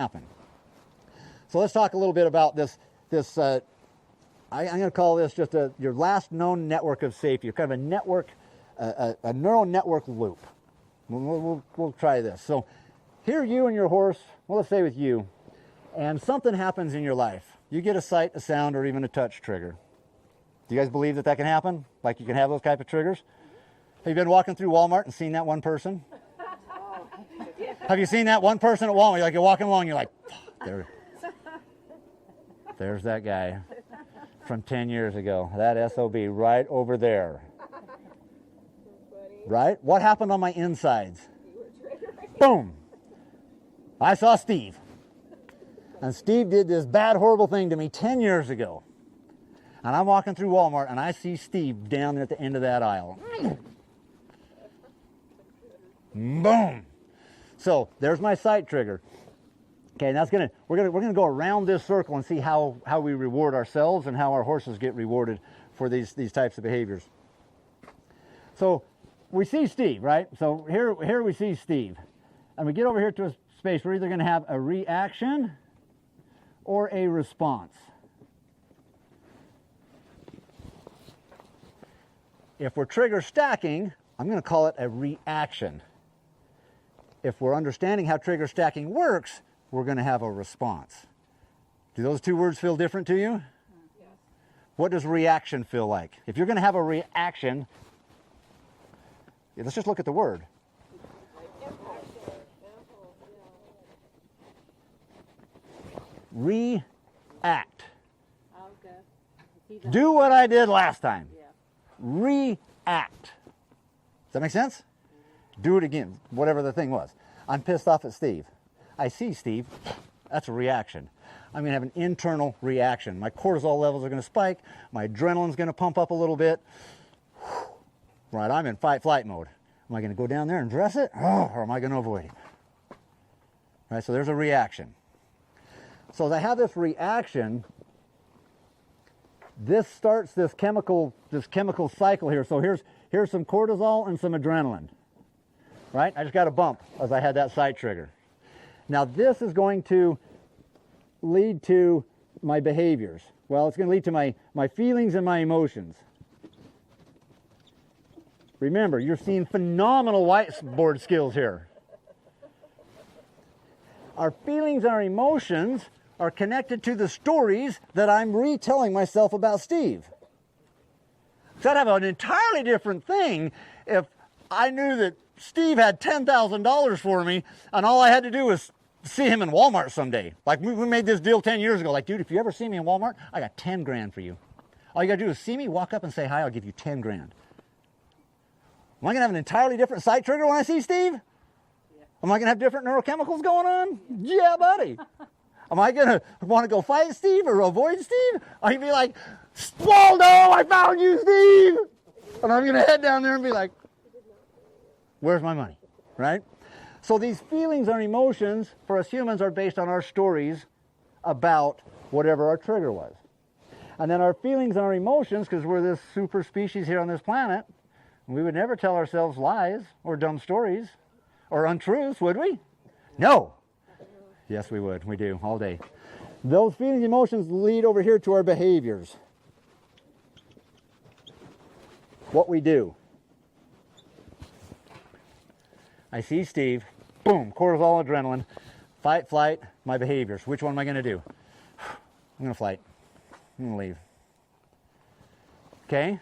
happen. So let's talk a little bit about this. I'm going to call this just your last known network of safety, kind of a network, a neural network loop. We'll try this. So here you and your horse, well, let's say with you, and something happens in your life. You get a sight, a sound, or even a touch trigger. Do you guys believe that can happen? Like you can have those type of triggers? Have you been walking through Walmart and seen that one person? Have you seen that one person at Walmart? You're walking along, you're like, there's that guy from 10 years ago. That SOB right over there. Right? What happened on my insides? Boom! I saw Steve. And Steve did this bad, horrible thing to me 10 years ago. And I'm walking through Walmart and I see Steve down at the end of that aisle. Boom! So there's my sight trigger. Okay, now we're gonna go around this circle and see how we reward ourselves and how our horses get rewarded for these types of behaviors. So we see Steve, right? So here we see Steve. And we get over here to a space, we're either going to have a reaction or a response. If we're trigger stacking, I'm going to call it a reaction. If we're understanding how trigger stacking works, we're going to have a response. Do those two words feel different to you? Yes. What does reaction feel like? If you're going to have a reaction, let's just look at the word. React. Do what I did last time. React. Does that make sense? Do it again, whatever the thing was. I'm pissed off at Steve. I see Steve. That's a reaction. I'm going to have an internal reaction. My cortisol levels are going to spike. My adrenaline's going to pump up a little bit. Right, I'm in fight-flight mode. Am I going to go down there and dress it? Or am I going to avoid it? Right, so there's a reaction. So as I have this reaction, this starts this chemical cycle here. So here's some cortisol and some adrenaline. Right? I just got a bump as I had that sight trigger. Now this is going to lead to my behaviors. Well, it's going to lead to my feelings and my emotions. Remember, you're seeing phenomenal whiteboard skills here. Our feelings and our emotions are connected to the stories that I'm retelling myself about Steve. So I'd have an entirely different thing if I knew that Steve had $10,000 for me and all I had to do was see him in Walmart someday. Like we made this deal 10 years ago. Like, dude, if you ever see me in Walmart, I got 10 grand for you. All you got to do is see me, walk up and say hi, I'll give you 10 grand. Am I going to have an entirely different sight trigger when I see Steve? Yeah. Am I going to have different neurochemicals going on? Yeah, buddy. Am I going to want to go fight Steve or avoid Steve? Are you going to be like, Waldo, I found you, Steve! And I'm going to head down there and be like, where's my money? Right? So these feelings and emotions for us humans are based on our stories about whatever our trigger was. And then our feelings and our emotions, because we're this super species here on this planet, we would never tell ourselves lies or dumb stories or untruths, would we? No. Yes, we would. We do, all day. Those feelings and emotions lead over here to our behaviors. What we do. I see Steve, boom, cortisol, adrenaline, fight, flight, my behaviors. Which one am I going to do? I'm going to fight. I'm going to leave. Okay?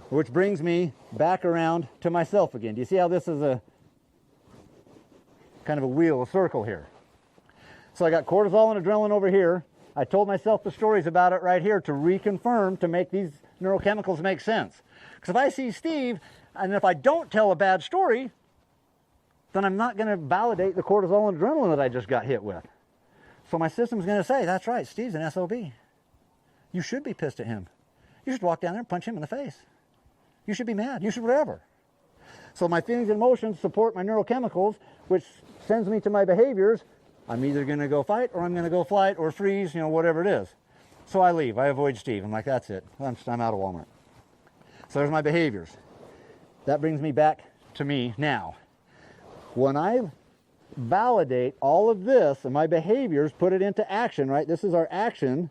Which brings me back around to myself again. Do you see how this is a kind of a wheel, a circle here? So I got cortisol and adrenaline over here. I told myself the stories about it right here to reconfirm, to make these neurochemicals make sense. Because if I see Steve, and if I don't tell a bad story, then I'm not going to validate the cortisol and adrenaline that I just got hit with. So my system's going to say, that's right, Steve's an SOB. You should be pissed at him. You should walk down there and punch him in the face. You should be mad. You should whatever. So my feelings and emotions support my neurochemicals, which sends me to my behaviors. I'm either going to go fight or I'm going to go flight or freeze, whatever it is. So I leave. I avoid Steve. I'm like, that's it. I'm out of Walmart. So there's my behaviors. That brings me back to me now. When I validate all of this and my behaviors, put it into action, right? This is our action.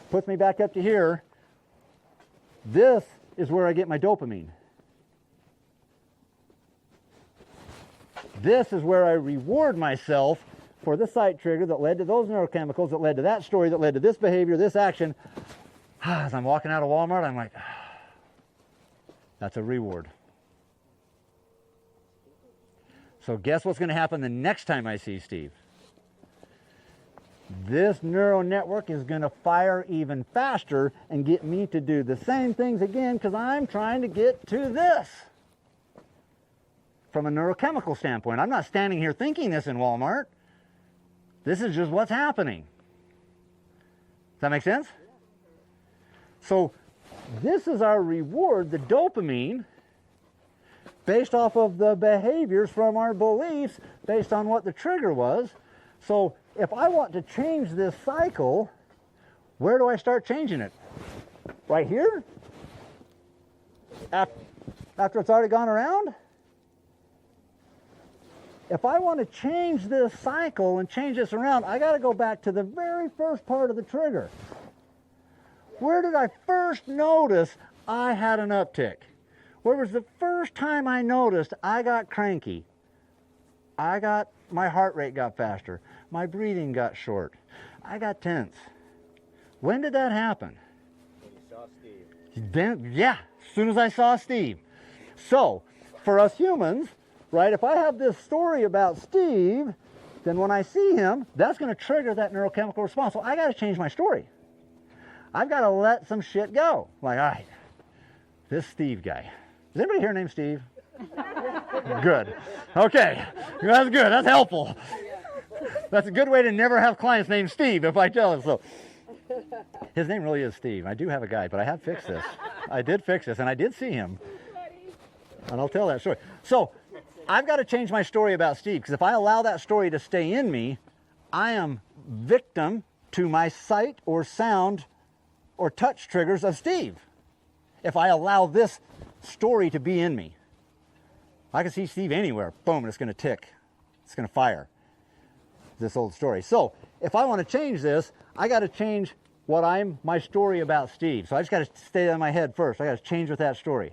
Puts me back up to here. This is where I get my dopamine. This is where I reward myself for the sight trigger that led to those neurochemicals, that led to that story, that led to this behavior, this action. As I'm walking out of Walmart, I'm like, that's a reward. So guess what's going to happen the next time I see Steve? This neural network is going to fire even faster and get me to do the same things again because I'm trying to get to this. From a neurochemical standpoint, I'm not standing here thinking this in Walmart. This is just what's happening. Does that make sense? So this is our reward, the dopamine, based off of the behaviors from our beliefs, based on what the trigger was. So if I want to change this cycle, where do I start changing it? Right here? After it's already gone around? If I want to change this cycle and change this around, I got to go back to the very first part of the trigger. Where did I first notice I had an uptick? Where was the first time I noticed I got cranky? My heart rate got faster. My breathing got short. I got tense. When did that happen? When you saw Steve. Then, yeah, as soon as I saw Steve. So, for us humans, right, if I have this story about Steve, then when I see him, that's going to trigger that neurochemical response. So I got to change my story. I've got to let some shit go. Like, all right, this Steve guy. Is anybody here named Steve? Good. Okay, that's good. That's helpful. That's a good way to never have clients named Steve if I tell him so. His name really is Steve. I do have a guy, but I have fixed this. I did fix this, and I did see him. And I'll tell that story. So I've got to change my story about Steve, because if I allow that story to stay in me, I am victim to my sight or sound or touch triggers of Steve. If I allow this story to be in me, I can see Steve anywhere. Boom, it's going to tick. It's going to fire. This old story. So if I want to change this, I got to change my story about Steve. So I just got to stay in my head first. I got to change with that story.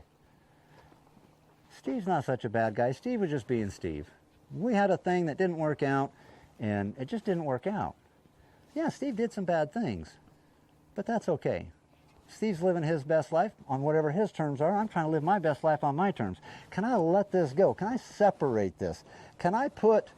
Steve's not such a bad guy. Steve was just being Steve. We had a thing that didn't work out, and it just didn't work out. Yeah, Steve did some bad things, but that's okay. Steve's living his best life on whatever his terms are. I'm trying to live my best life on my terms. Can I let this go? Can I separate this? Can I put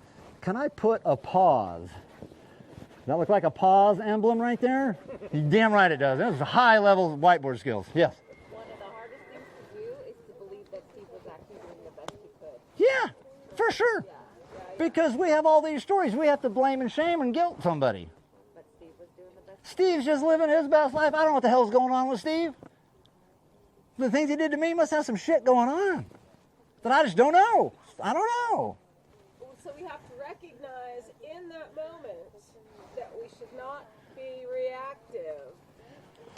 a pause? Does that look like a pause emblem right there? You're damn right it does. This is high level whiteboard skills. Yes? One of the hardest things to do is to believe that Steve was actually doing the best he could. Yeah, for sure. Yeah. Because we have all these stories. We have to blame and shame and guilt somebody. But Steve was doing the best. Steve's just living his best life. I don't know what the hell's going on with Steve. The things he did to me must have some shit going on that I just don't know. I don't know. So we have to recognize in that moment that we should not be reactive.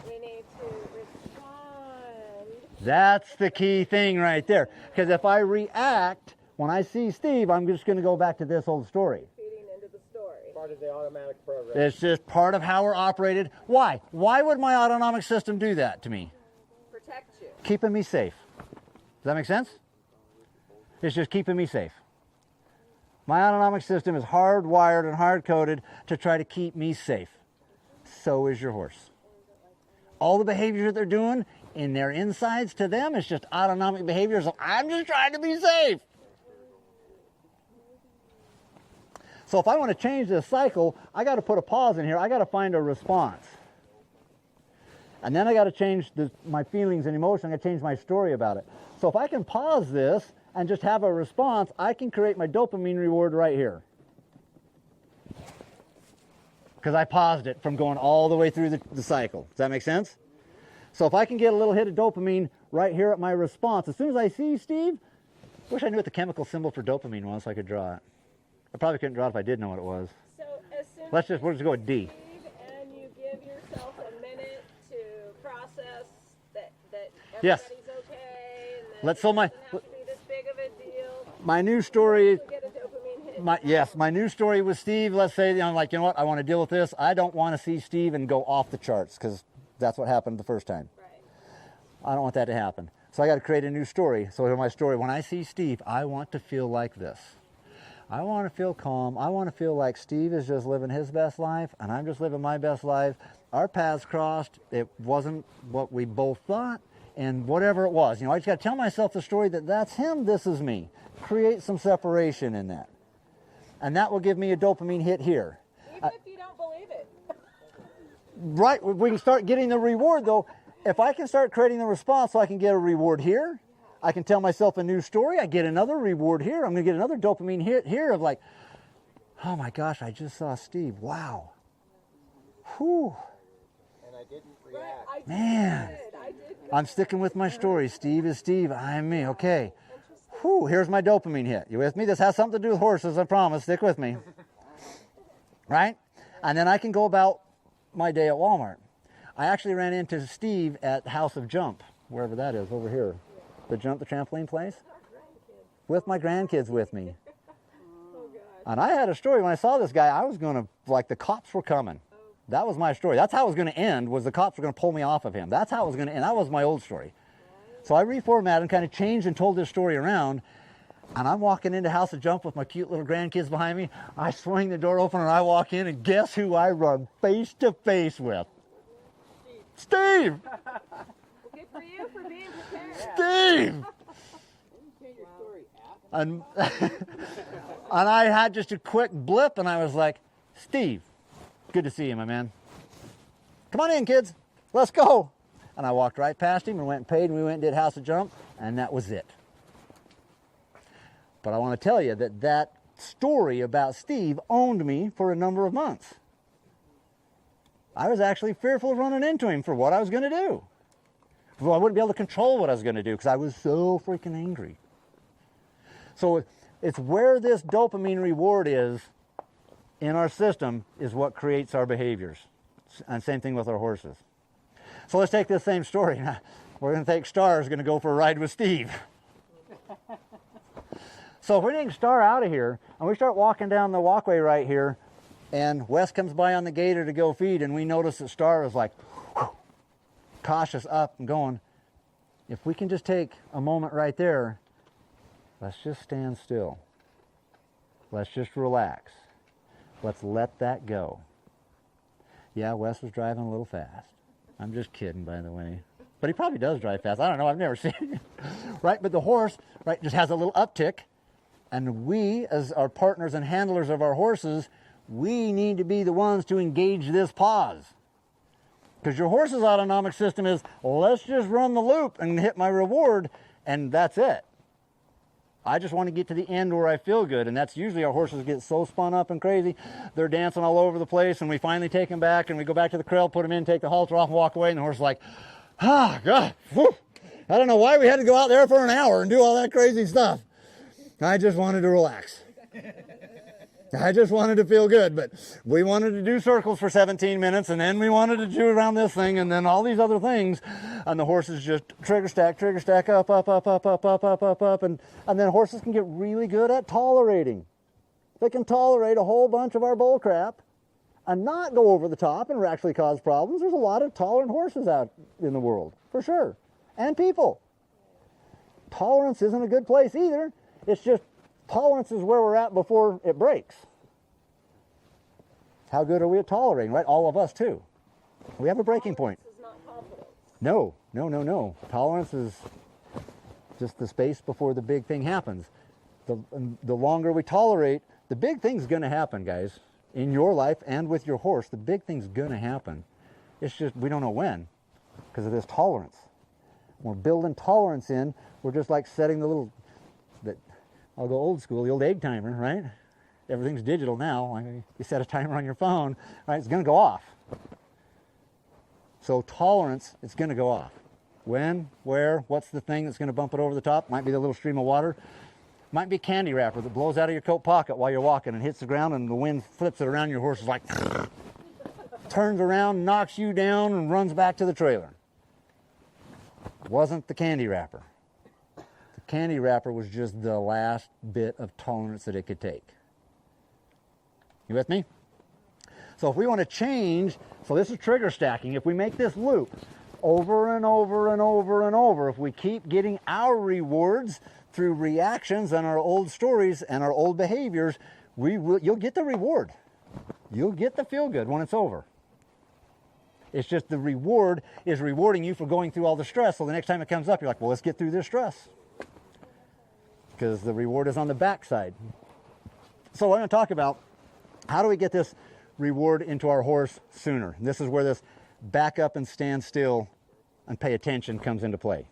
We need to respond. That's the key thing right there. Because if I react, when I see Steve, I'm just going to go back to this old story. Feeding into the story. Part of the automatic program. It's just part of how we're operated. Why? Why would my autonomic system do that to me? Protect you. Keeping me safe. Does that make sense? It's just keeping me safe. My autonomic system is hardwired and hard-coded to try to keep me safe. So is your horse. All the behaviors that they're doing in their insides to them is just autonomic behaviors. I'm just trying to be safe. So if I want to change this cycle, I got to put a pause in here. I got to find a response. And then I got to change my feelings and emotions. I got to change my story about it. So if I can pause this and just have a response, I can create my dopamine reward right here. Because I paused it from going all the way through the cycle. Does that make sense? So if I can get a little hit of dopamine right here at my response, as soon as I see Steve, I wish I knew what the chemical symbol for dopamine was so I could draw it. I probably couldn't draw it if I did know what it was. So as soon We'll as just go with D. and you give yourself a minute to process that Yes. everybody's okay and that Let's it so my doesn't have to be this big of a deal. my new story. You'll get a dopamine my new story with Steve, let's say, I'm like, you know what, I want to deal with this. I don't want to see Steve and go off the charts, because that's what happened the first time. Right. I don't want that to happen. So I got to create a new story. So in my story, when I see Steve, I want to feel like this. I want to feel calm. I want to feel like Steve is just living his best life, and I'm just living my best life. Our paths crossed. It wasn't what we both thought, and whatever it was. You know, I just got to tell myself the story that that's him, this is me. Create some separation in that. And that will give me a dopamine hit here. Even if you don't believe it. Right, we can start getting the reward, though. If I can start creating the response so I can get a reward here, I can tell myself a new story, I get another reward here, I'm going to get another dopamine hit here of like, oh my gosh, I just saw Steve, wow. Whew. And I didn't react. Right, Man, I did. I'm sticking with my story. Steve is Steve, I'm me, okay. Whew, here's my dopamine hit. You with me? This has something to do with horses, I promise, stick with me. Right? And then I can go about my day at Walmart. I actually ran into Steve at House of Jump, wherever that is, over here. The trampoline place? With my grandkids with me. And I had a story when I saw this guy, I was going to, like, the cops were coming. That was my story. That's how it was going to end, was the cops were going to pull me off of him. That's how it was going to end. That was my old story. So I reformatted and kind of changed and told this story around. And I'm walking into House of Jump with my cute little grandkids behind me. I swing the door open and I walk in, and guess who I run face to face with? Steve! Good for you for being prepared. Steve! And, and I had just a quick blip, and I was like, Steve, good to see you, my man. Come on in, kids. Let's go. And I walked right past him and went and paid, and we went and did House of Jump, and that was it. But I want to tell you that that story about Steve owned me for a number of months. I was actually fearful of running into him for what I was going to do. Well, I wouldn't be able to control what I was going to do because I was so freaking angry. So it's where this dopamine reward is in our system is what creates our behaviors. And same thing with our horses. So let's take this same story. We're going to take Star is going to go for a ride with Steve. So if we take Star out of here and we start walking down the walkway right here, and Wes comes by on the gator to go feed, and we notice that Star is like whew, cautious up and going. If we can just take a moment right there, let's just stand still. Let's just relax. Let's let that go. Yeah, Wes was driving a little fast. I'm just kidding, by the way. But he probably does drive fast. I don't know. I've never seen it. Right? But the horse, right, just has a little uptick. And we, as our partners and handlers of our horses, we need to be the ones to engage this pause. Because your horse's autonomic system is, let's just run the loop and hit my reward, and that's it. I just want to get to the end where I feel good, and that's usually our horses get so spun up and crazy, they're dancing all over the place, and we finally take them back, and we go back to the corral, put them in, take the halter off, and walk away, and the horse is like, ah, God, whew. I don't know why we had to go out there for an hour and do all that crazy stuff. I just wanted to relax. I just wanted to feel good, but we wanted to do circles for 17 minutes, and then we wanted to do around this thing, and then all these other things, and the horses just trigger stack, up, and then horses can get really good at tolerating. They can tolerate a whole bunch of our bull crap and not go over the top and actually cause problems. There's a lot of tolerant horses out in the world, for sure, and people. Tolerance isn't a good place either. It's just tolerance is where we're at before it breaks. How good are we at tolerating, right? All of us, too. We have a breaking point. This is not confidence. No. Tolerance is just the space before the big thing happens. The longer we tolerate, the big thing's going to happen, guys. In your life and with your horse, the big thing's going to happen. It's just we don't know when because of this tolerance. When we're building tolerance in, we're just like setting the little... I'll go old school, the old egg timer, right? Everything's digital now. You set a timer on your phone, right? It's going to go off. So tolerance, it's going to go off. When, where, what's the thing that's going to bump it over the top? Might be the little stream of water. Might be a candy wrapper that blows out of your coat pocket while you're walking and hits the ground, and the wind flips it around. Your horse is like, turns around, knocks you down, and runs back to the trailer. It wasn't the candy wrapper. Candy wrapper was just the last bit of tolerance that it could take. You with me? So if we want to change, so this is trigger stacking. If we make this loop over and over and over and over, if we keep getting our rewards through reactions and our old stories and our old behaviors, you'll get the reward. You'll get the feel good when it's over. It's just the reward is rewarding you for going through all the stress. So the next time it comes up, you're like, well, let's get through this stress. Because the reward is on the backside. So we're going to talk about how do we get this reward into our horse sooner. And this is where this back up and stand still and pay attention comes into play.